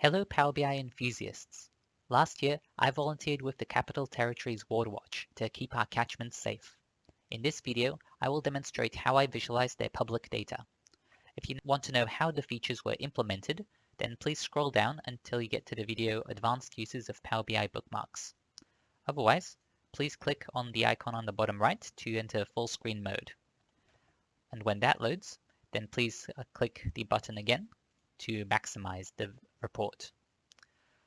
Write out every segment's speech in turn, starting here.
Hello Power BI enthusiasts. Last year, I volunteered with the Capital Territories Waterwatch to keep our catchments safe. In this video, I will demonstrate how I visualize their public data. If you want to know how the features were implemented, then please scroll down until you get to the video Advanced Uses of Power BI Bookmarks. Otherwise, please click on the icon on the bottom right to enter full screen mode. And when that loads, then please click the button again to maximize the report.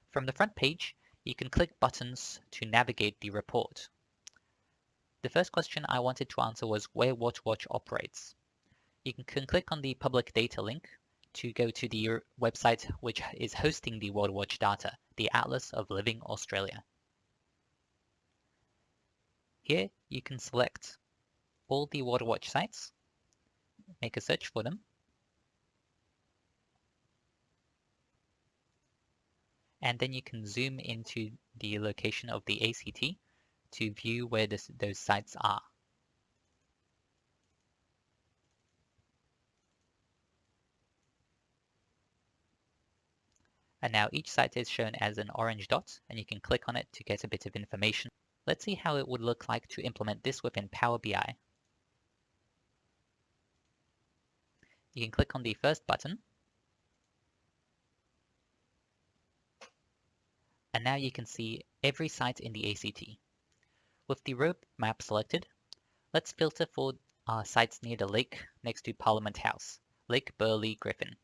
From the front page, you can click buttons to navigate the report. The first question I wanted to answer was where Waterwatch operates. You can click on the public data link to go to the website which is hosting the Waterwatch data, the Atlas of Living Australia. Here you can select all the Waterwatch sites, make a search for them, and then you can zoom into the location of the ACT to view where those sites are. And now each site is shown as an orange dot, and you can click on it to get a bit of information. Let's see how it would look like to implement this within Power BI. You can click on the first button, and now you can see every site in the ACT. With the road map selected, let's filter for sites near the lake next to Parliament House, Lake Burley Griffin.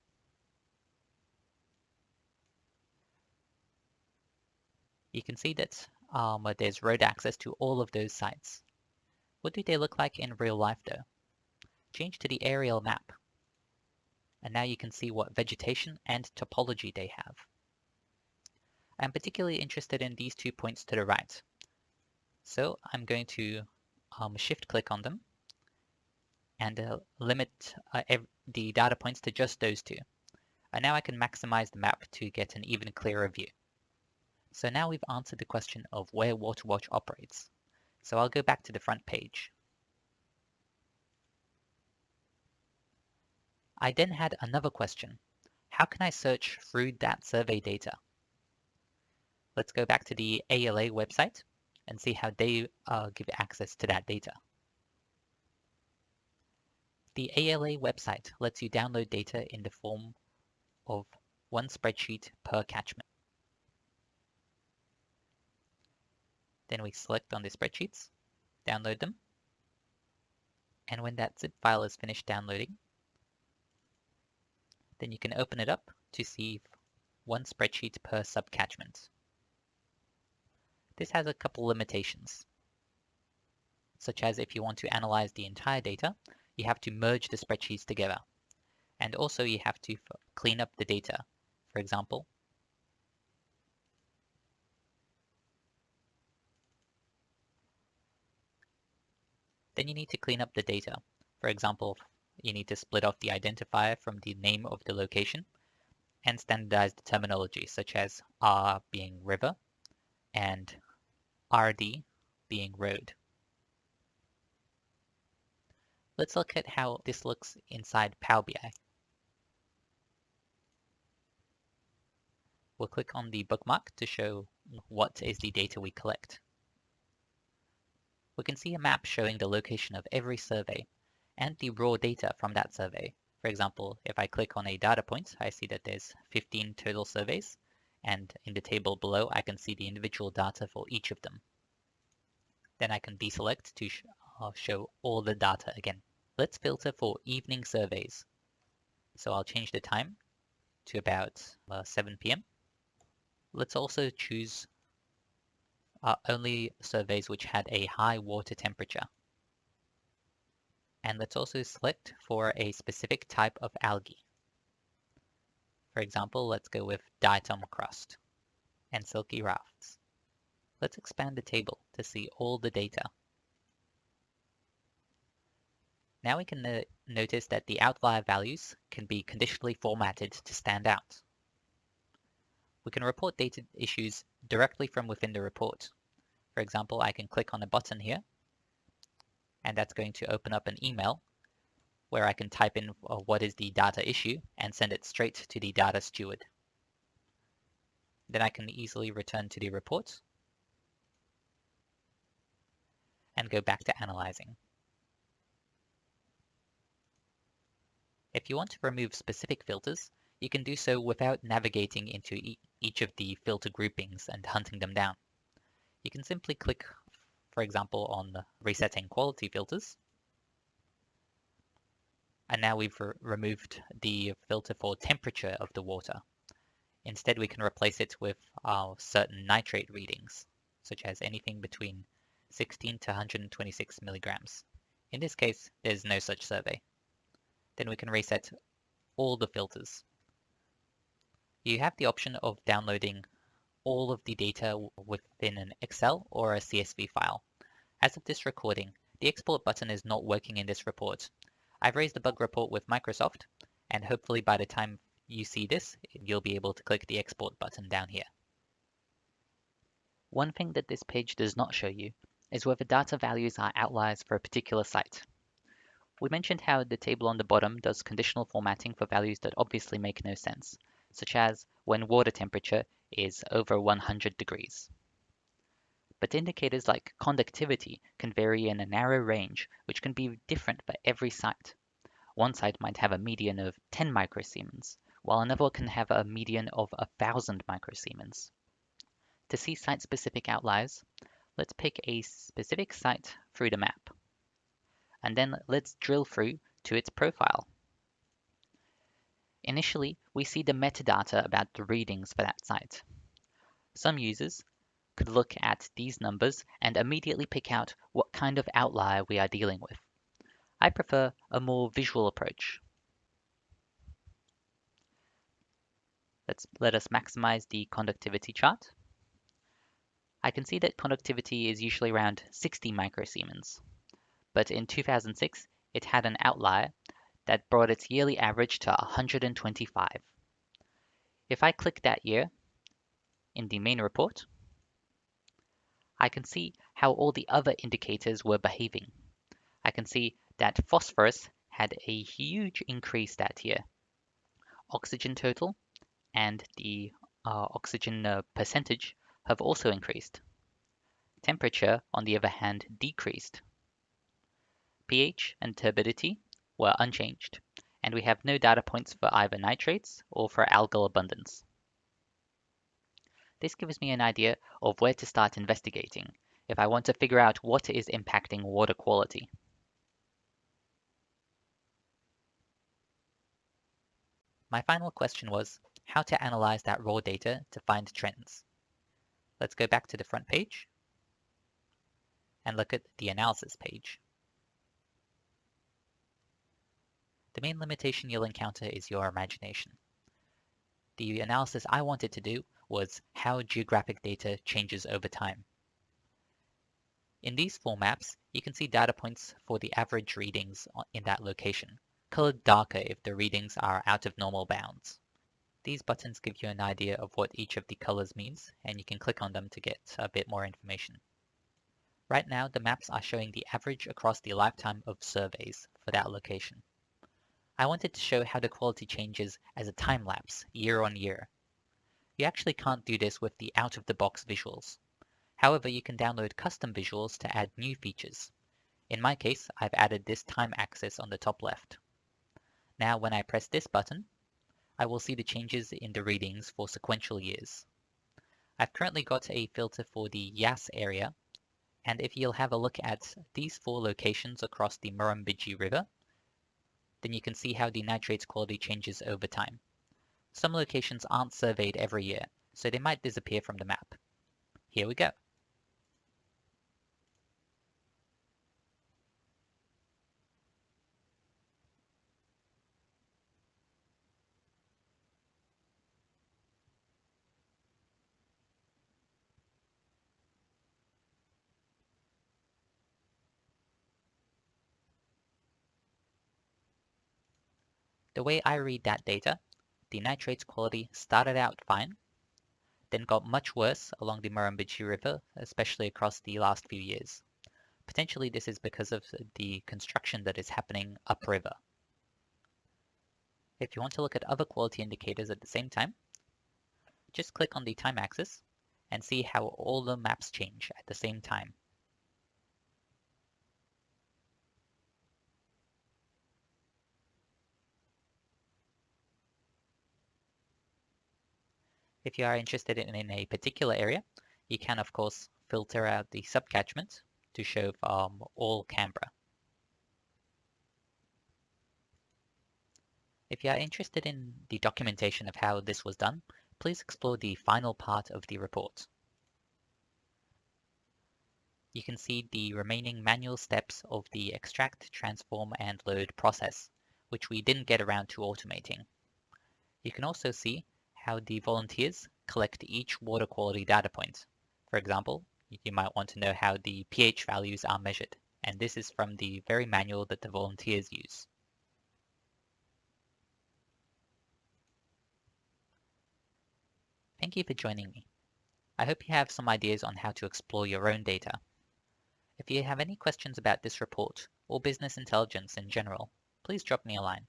You can see that there's road access to all of those sites. What do they look like in real life though? Change to the aerial map, and now you can see what vegetation and topology they have. I'm particularly interested in these 2 points to the right. So I'm going to shift click on them and limit the data points to just those two. And now I can maximize the map to get an even clearer view. So now we've answered the question of where Waterwatch operates. So I'll go back to the front page. I then had another question. How can I search through that survey data? Let's go back to the ALA website and see how they give access to that data. The ALA website lets you download data in the form of one spreadsheet per catchment. Then we select on the spreadsheets, download them, and when that zip file is finished downloading, then you can open it up to see one spreadsheet per subcatchment. This has a couple limitations, such as if you want to analyze the entire data, you have to merge the spreadsheets together. And also you have to clean up the data. For example, then you need to clean up the data. For example, you need to split off the identifier from the name of the location and standardize the terminology, such as R being river and RD being road. Let's look at how this looks inside Power BI. We'll click on the bookmark to show what is the data we collect. We can see a map showing the location of every survey and the raw data from that survey. For example, if I click on a data point, I see that there's 15 total surveys, and in the table below I can see the individual data for each of them. Then I can deselect to show all the data again. Let's filter for evening surveys. So I'll change the time to about 7 p.m. Let's also choose only surveys which had a high water temperature. And let's also select for a specific type of algae. For example, let's go with diatom crust and silky rafts. Let's expand the table to see all the data. Now we can notice that the outlier values can be conditionally formatted to stand out. We can report data issues directly from within the report. For example, I can click on a button here, and that's going to open up an email where I can type in what is the data issue and send it straight to the data steward. Then I can easily return to the report and go back to analyzing. If you want to remove specific filters, you can do so without navigating into each of the filter groupings and hunting them down. You can simply click, for example, on resetting quality filters. And now we've removed the filter for temperature of the water. Instead, we can replace it with certain nitrate readings, such as anything between 16 to 126 milligrams. In this case, there's no such survey. Then we can reset all the filters. You have the option of downloading all of the data within an Excel or a CSV file. As of this recording, the export button is not working in this report. I've raised a bug report with Microsoft, and hopefully by the time you see this, you'll be able to click the export button down here. One thing that this page does not show you is whether data values are outliers for a particular site. We mentioned how the table on the bottom does conditional formatting for values that obviously make no sense, such as when water temperature is over 100 degrees. But indicators like conductivity can vary in a narrow range, which can be different for every site. One site might have a median of 10 microsiemens, while another can have a median of 1,000 microsiemens. To see site-specific outliers, let's pick a specific site through the map. And then let's drill through to its profile. Initially, we see the metadata about the readings for that site. Some users could look at these numbers and immediately pick out what kind of outlier we are dealing with. I prefer a more visual approach. Let us maximize the conductivity chart. I can see that conductivity is usually around 60 microsiemens, but in 2006 it had an outlier that brought its yearly average to 125. If I click that year in the main report, I can see how all the other indicators were behaving. I can see that phosphorus had a huge increase that year. Oxygen total and the oxygen percentage have also increased. Temperature, on the other hand, decreased. pH and turbidity were unchanged, and we have no data points for either nitrates or for algal abundance. This gives me an idea of where to start investigating if I want to figure out what is impacting water quality. My final question was how to analyze that raw data to find trends. Let's go back to the front page and look at the analysis page. The main limitation you'll encounter is your imagination. The analysis I wanted to do was how geographic data changes over time. In these four maps, you can see data points for the average readings in that location, colored darker if the readings are out of normal bounds. These buttons give you an idea of what each of the colors means, and you can click on them to get a bit more information. Right now, the maps are showing the average across the lifetime of surveys for that location. I wanted to show how the quality changes as a time lapse, year on year. You actually can't do this with the out-of-the-box visuals. However, you can download custom visuals to add new features. In my case, I've added this time axis on the top left. Now, when I press this button, I will see the changes in the readings for sequential years. I've currently got a filter for the Yas area, and if you'll have a look at these four locations across the Murrumbidgee River, then you can see how the nitrates quality changes over time. Some locations aren't surveyed every year, so they might disappear from the map. Here we go. The way I read that data, the nitrates quality started out fine, then got much worse along the Murrumbidgee River, especially across the last few years. Potentially this is because of the construction that is happening upriver. If you want to look at other quality indicators at the same time, Just click on the time axis and see how all the maps change at the same time. If you are interested in a particular area, you can of course filter out the subcatchment to show all Canberra. If you are interested in the documentation of how this was done, please explore the final part of the report. You can see the remaining manual steps of the extract, transform, and load process, which we didn't get around to automating. You can also see how the volunteers collect each water quality data point. For example, you might want to know how the pH values are measured, and this is from the very manual that the volunteers use. Thank you for joining me. I hope you have some ideas on how to explore your own data. If you have any questions about this report or business intelligence in general, please drop me a line.